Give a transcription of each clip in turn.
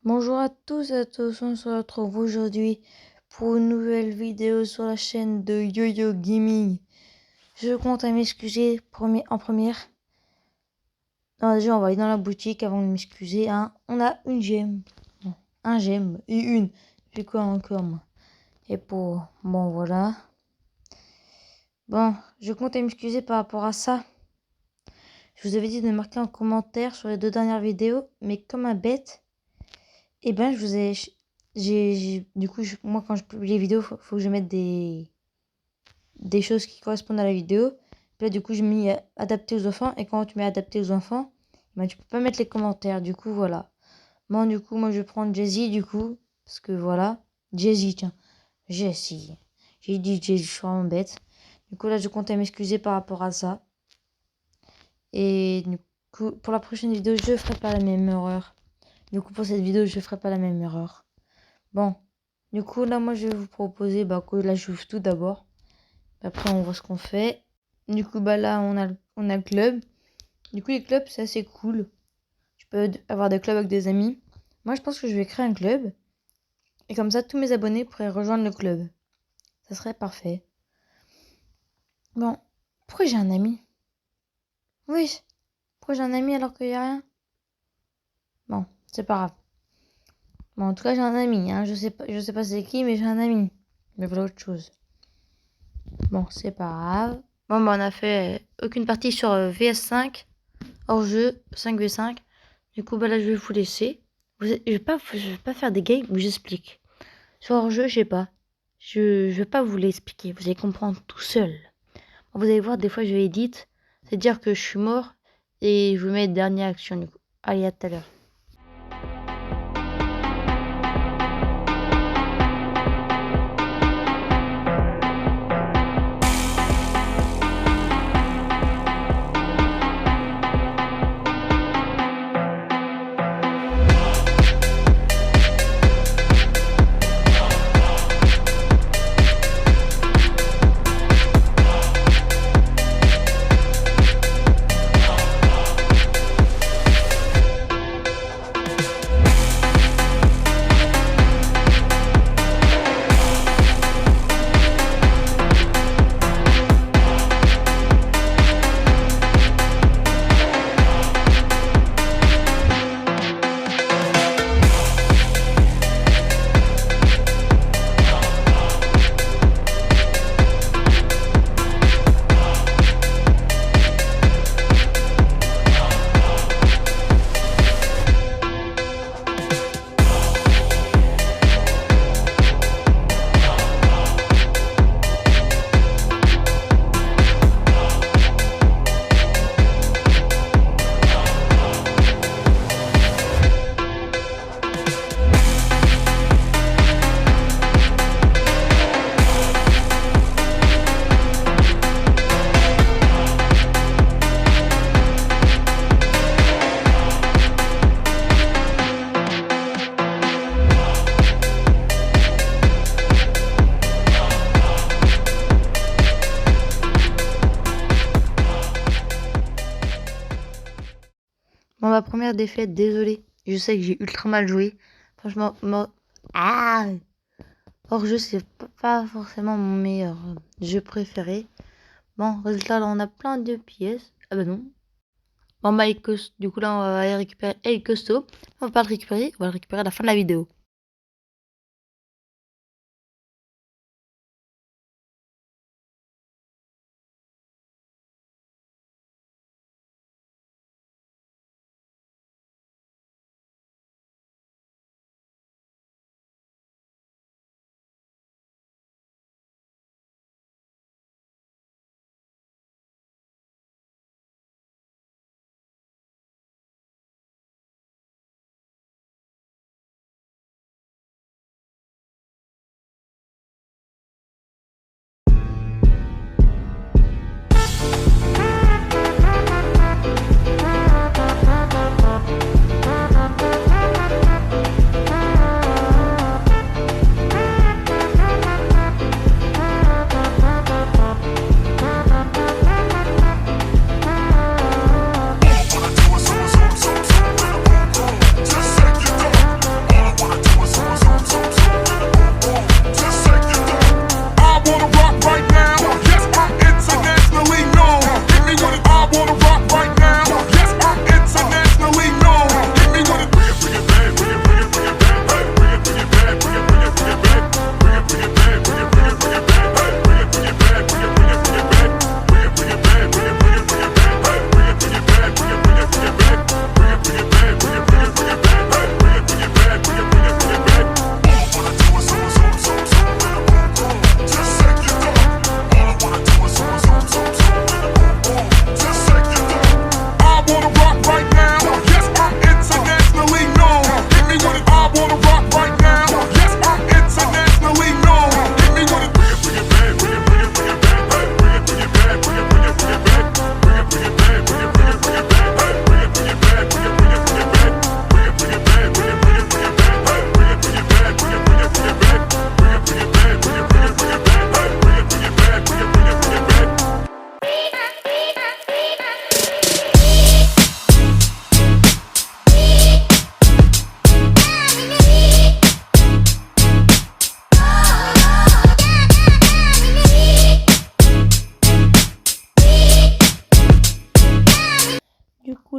Bonjour à tous et à tous, on se retrouve aujourd'hui pour une nouvelle vidéo sur la chaîne de YoYo Gaming. Je compte à m'excuser en première. Non, déjà on va aller dans la boutique avant de m'excuser. On a une gemme. Non, un gemme et une. J'ai quoi encore moi? Et pour... Bon voilà. Bon, je compte à m'excuser par rapport à ça. Je vous avais dit de marquer en commentaire sur les 2 dernières vidéos, mais comme un bête, eh ben je vous ai... Du coup, moi quand je publie les vidéos, faut que je mette des choses qui correspondent à la vidéo. Puis là, du coup, je mets adapté aux enfants. Et quand tu mets adapté aux enfants, ben, tu peux pas mettre les commentaires. Du coup, voilà. Bon, du coup, moi, je vais prendre Jay-Z, du coup. Parce que voilà. Jay-Z, tiens. Jay-Z. J'ai dit Jay-Z, je suis vraiment bête. Du coup, là, je comptais m'excuser par rapport à ça. Et du coup, pour la prochaine vidéo, je ferai pas la même erreur. Du coup, pour cette vidéo, je ferai pas la même erreur. Bon. Du coup, là, moi, je vais vous proposer, que là, je joue tout d'abord. Après, on voit ce qu'on fait. Du coup, là, on a le club. Du coup, les clubs, c'est assez cool. Tu peux avoir des clubs avec des amis. Moi, je pense que je vais créer un club. Et comme ça, tous mes abonnés pourraient rejoindre le club. Ça serait parfait. Bon, pourquoi j'ai un ami? Oui, pourquoi j'ai un ami alors qu'il n'y a rien? Bon, c'est pas grave. Bon, en tout cas, j'ai un ami. Je sais pas c'est qui, mais j'ai un ami. Mais voilà autre chose. Bon, c'est pas grave. Bon, on a fait aucune partie sur VS5. Hors jeu, 5v5. Du coup, là, je vais vous laisser. Je vais pas faire des games où j'explique. Sur hors jeu, je sais pas. Je vais pas vous l'expliquer. Vous allez comprendre tout seul. Vous allez voir, des fois, je vais edit. C'est dire que je suis mort. Et je vous mets dernière action, du coup. Allez, à tout à l'heure. Bon, ma première défaite, désolé. Je sais que j'ai ultra mal joué. Franchement, hors jeu, c'est pas forcément mon meilleur jeu préféré. Bon, résultat, là, on a plein de pièces. Ah bah non. Bon, du coup, là, on va aller récupérer El Costo. On va pas le récupérer, on va le récupérer à la fin de la vidéo.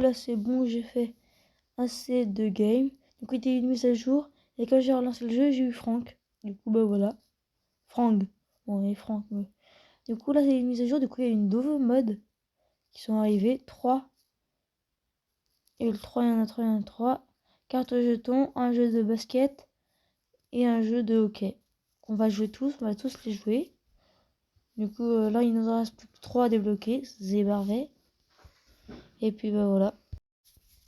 là, c'est bon, j'ai fait assez de games. Du coup, il y a eu une mise à jour. Et quand j'ai relancé le jeu, j'ai eu Franck. Du coup, bah voilà. Franck. Bon, et Franck, ouais. Du coup, là, c'est une mise à jour. Du coup, il y a une nouveau mode qui sont arrivés. 3. Et le 3, il y en a 3, il y en a 3. Carte jetons, un jeu de basket et un jeu de hockey. On va jouer tous, on va tous les jouer. Du coup, là, il nous en reste plus que 3 à débloquer. C'est parfait. Et puis, bah voilà.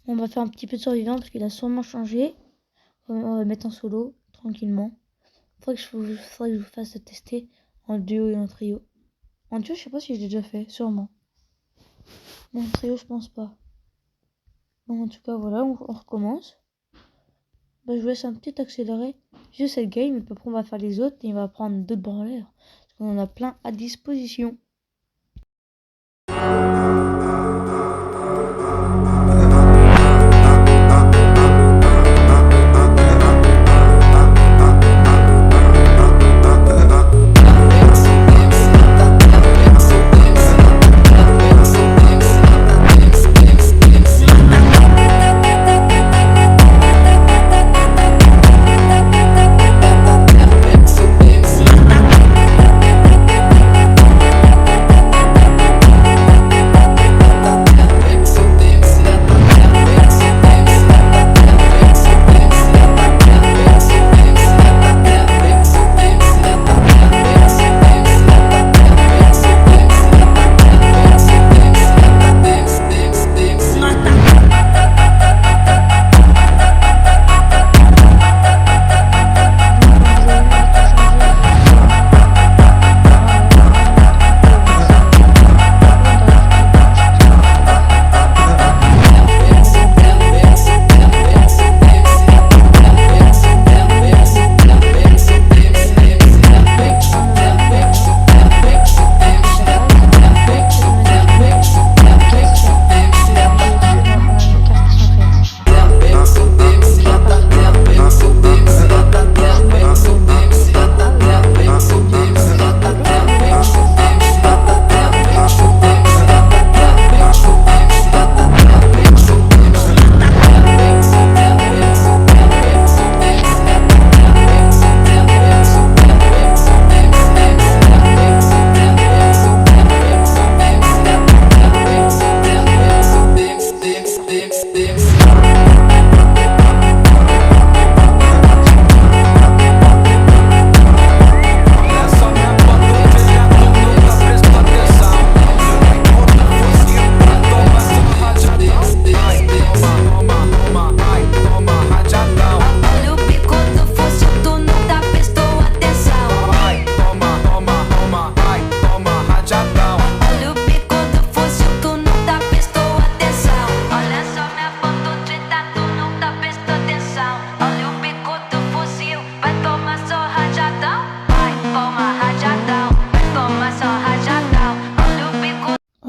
On va faire un petit peu de survivant parce qu'il a sûrement changé. On va mettre en solo, tranquillement. Faudrait que je vous fasse tester en duo et en trio. En duo, je sais pas si je l'ai déjà fait, sûrement. Mais en trio, je pense pas. Bon, en tout cas, voilà, on recommence. Bah, je vous laisse un petit accéléré. Juste cette game, et puis après, on va faire les autres et on va prendre d'autres branleurs. Parce qu'on en a plein à disposition.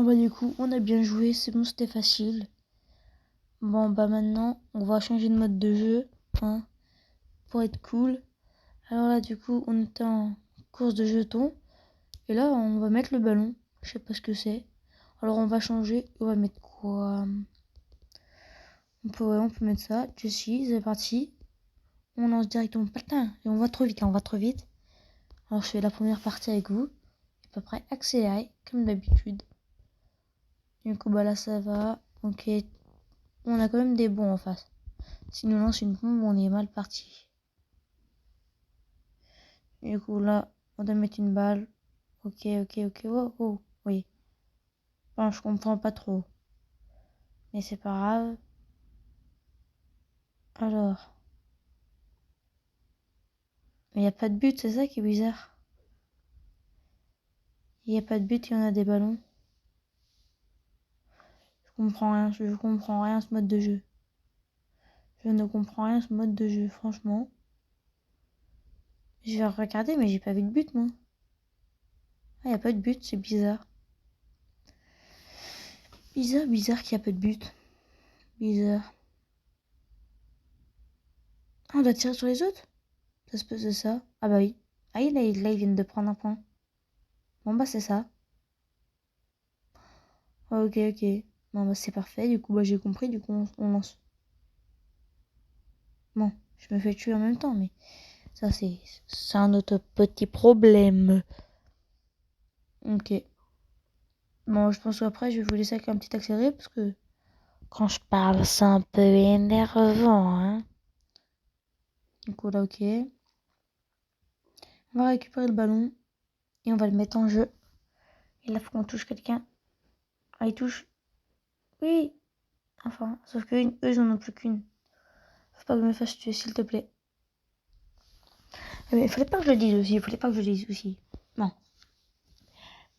Du coup, on a bien joué, c'est bon, c'était facile. Bon, bah maintenant, on va changer de mode de jeu, hein, pour être cool. Alors là, du coup, on était en course de jetons. Et là, on va mettre le ballon. Je sais pas ce que c'est. Alors, on va changer. On va mettre quoi? On peut mettre ça. Jessie, c'est parti. On lance directement. Putain, et on va trop vite, là, on va trop vite. Alors, je fais la première partie avec vous. À peu près accéléré, comme d'habitude. Du coup, bah là, ça va. Ok. On a quand même des bons en face. Si nous lance une bombe, on est mal parti. Du coup, là, on doit mettre une balle. Ok. Oh, oh, oui. Bon, je comprends pas trop. Mais c'est pas grave. Alors. Mais il n'y a pas de but, c'est ça qui est bizarre. Il n'y a pas de but, il y en a des ballons. Je comprends rien à ce mode de jeu. Je ne comprends rien à ce mode de jeu, franchement. Je vais regarder, mais j'ai pas vu de but, moi. Ah, il n'y a pas de but, c'est bizarre. Bizarre qu'il n'y a pas de but. Bizarre. Ah, on doit tirer sur les autres? Ça se peut, c'est ça? Ah bah oui. Ah, là, ils viennent de prendre un point. Bon, bah c'est ça. Ok. Bon, bah, c'est parfait. Du coup, bah, j'ai compris. Du coup, on lance. Bon, je me fais tuer en même temps, mais ça, c'est un autre petit problème. Ok. Bon, je pense qu'après, je vais vous laisser avec un petit accéléré parce que quand je parle, c'est un peu énervant, hein. Du coup, là, ok. On va récupérer le ballon et on va le mettre en jeu. Et là, faut qu'on touche quelqu'un. Ah, il touche. Oui. Enfin, sauf que eux, ils en ont plus qu'une. Faut pas que je me fasse tuer, s'il te plaît. Mais il fallait pas que je le dise aussi. Il fallait pas que je le dise aussi. Non.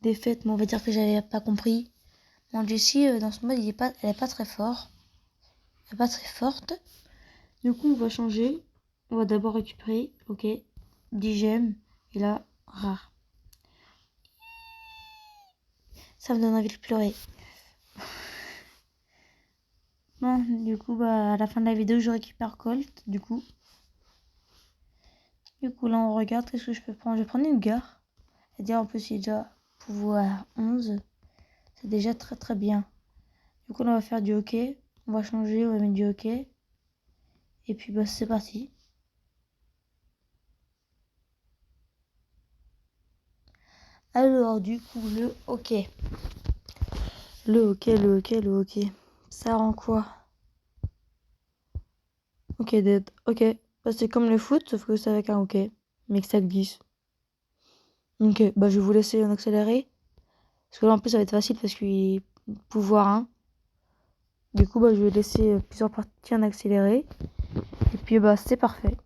Défaite, mais on va dire que j'avais pas compris. Mon Jessie, dans ce mode, elle est pas très fort. Elle est pas très forte. Du coup, on va changer. On va d'abord récupérer. Ok. 10 gemmes. Et là, rare. Ça me donne envie de pleurer. Bon, du coup, bah, à la fin de la vidéo, je récupère Colt, du coup. Du coup, là, on regarde. Qu'est-ce que je peux prendre? Je vais prendre une gare. C'est-à-dire, en plus, il est déjà pouvoir 11. C'est déjà très très bien. Du coup, là, on va faire du hockey. On va changer, on va mettre du hockey. Et puis, bah, c'est parti. Alors, du coup, le hockey. Le hockey, le hockey, le hockey. Ça rend quoi? Ok, dead. Ok. Bah, c'est comme le foot, sauf que c'est avec un hockey. Mais que ça glisse. Ok, bah, je vais vous laisser en accélérer. Parce que là, en plus, ça va être facile parce qu'il est pouvoir 1. Du coup, bah, je vais laisser plusieurs parties en accéléré. Et puis, bah, c'est parfait.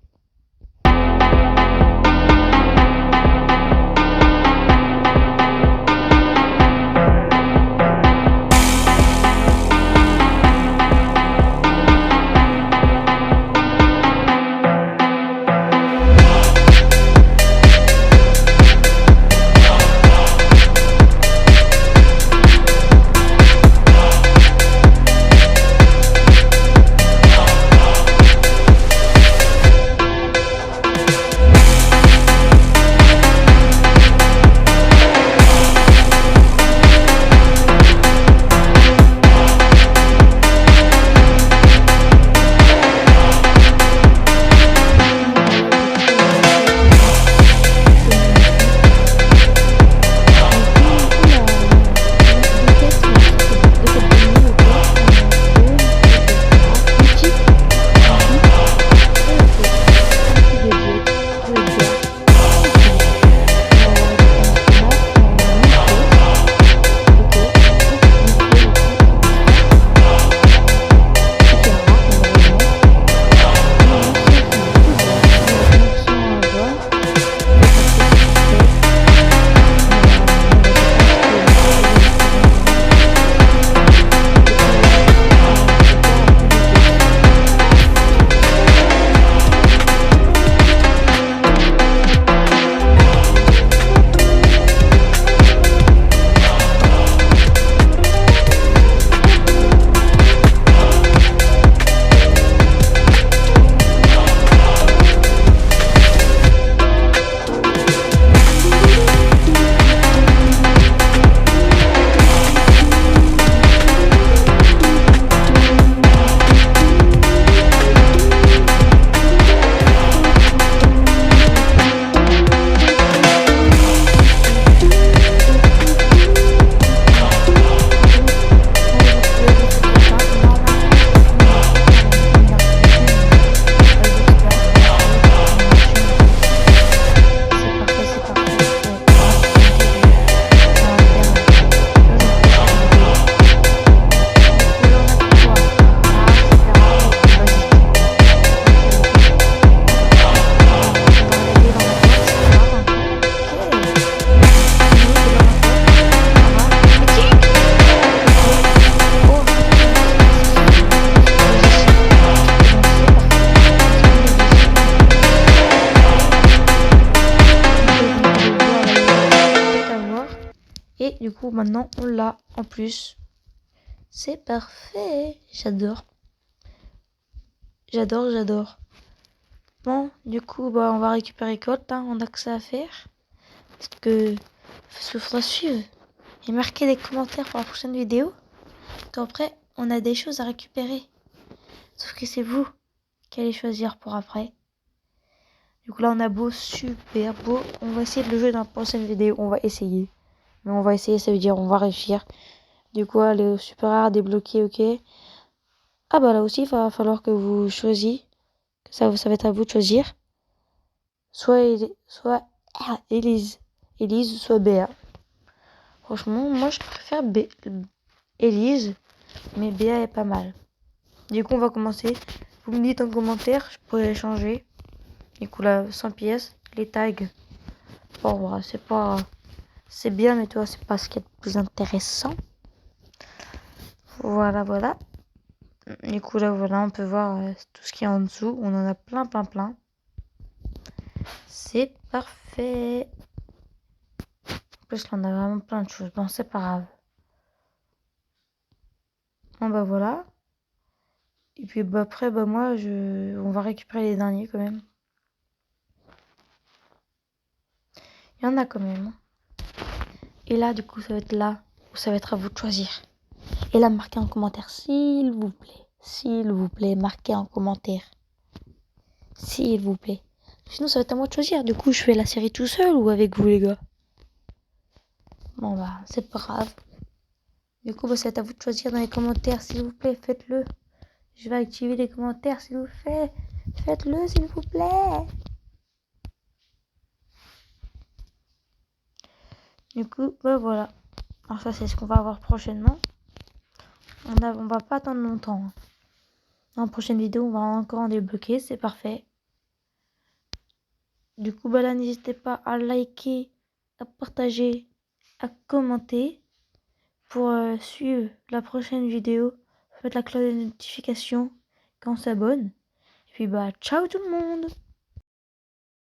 Et du coup, maintenant, on l'a en plus. C'est parfait. J'adore. J'adore, j'adore. Bon, du coup, bah, on va récupérer Colt. Hein, on a que ça à faire. Parce que faudra suivre. Et marquer des commentaires pour la prochaine vidéo. Après, on a des choses à récupérer. Sauf que c'est vous qui allez choisir pour après. Du coup là on a beau, super beau. On va essayer de le jouer dans la prochaine vidéo. On va essayer. Mais on va essayer, ça veut dire on va réussir. Du coup le super rare débloqué, ok. Ah bah là aussi il va falloir que vous choisissiez. Ça va être à vous de choisir. Soit Elise. Elise, soit Béa. Franchement, moi je préfère Elise. Mais Béa est pas mal. Du coup on va commencer. Vous me dites en commentaire, je pourrais les changer. Du coup là, 100 pièces, les tags. Bon, voilà, c'est pas... C'est bien, mais toi, c'est pas ce qui est le plus intéressant. Voilà, voilà. Du coup là, voilà, on peut voir tout ce qui est en dessous. On en a plein, plein, plein. C'est parfait. En plus, là, on a vraiment plein de choses. Bon, c'est pas grave. Bon, bah voilà. Et puis, bah après, bah moi, on va récupérer les derniers quand même. Il y en a quand même. Et là, du coup, ça va être là où ça va être à vous de choisir. Et là, marquez en commentaire, s'il vous plaît. S'il vous plaît, marquez en commentaire. S'il vous plaît. Sinon, ça va être à moi de choisir. Du coup, je fais la série tout seul ou avec vous, les gars? Bon, bah, c'est pas grave. Du coup, bah, c'est à vous de choisir dans les commentaires, s'il vous plaît. Faites-le. Je vais activer les commentaires, s'il vous plaît. Faites-le, s'il vous plaît. Du coup, bah voilà. Alors ça, c'est ce qu'on va avoir prochainement. On va pas attendre longtemps. Dans la prochaine vidéo, on va encore en débloquer. C'est parfait. Du coup, bah là, n'hésitez pas à liker, à partager, à commenter pour suivre la prochaine vidéo. Faites la cloche de notification quand on s'abonne. Et puis bah, ciao tout le monde!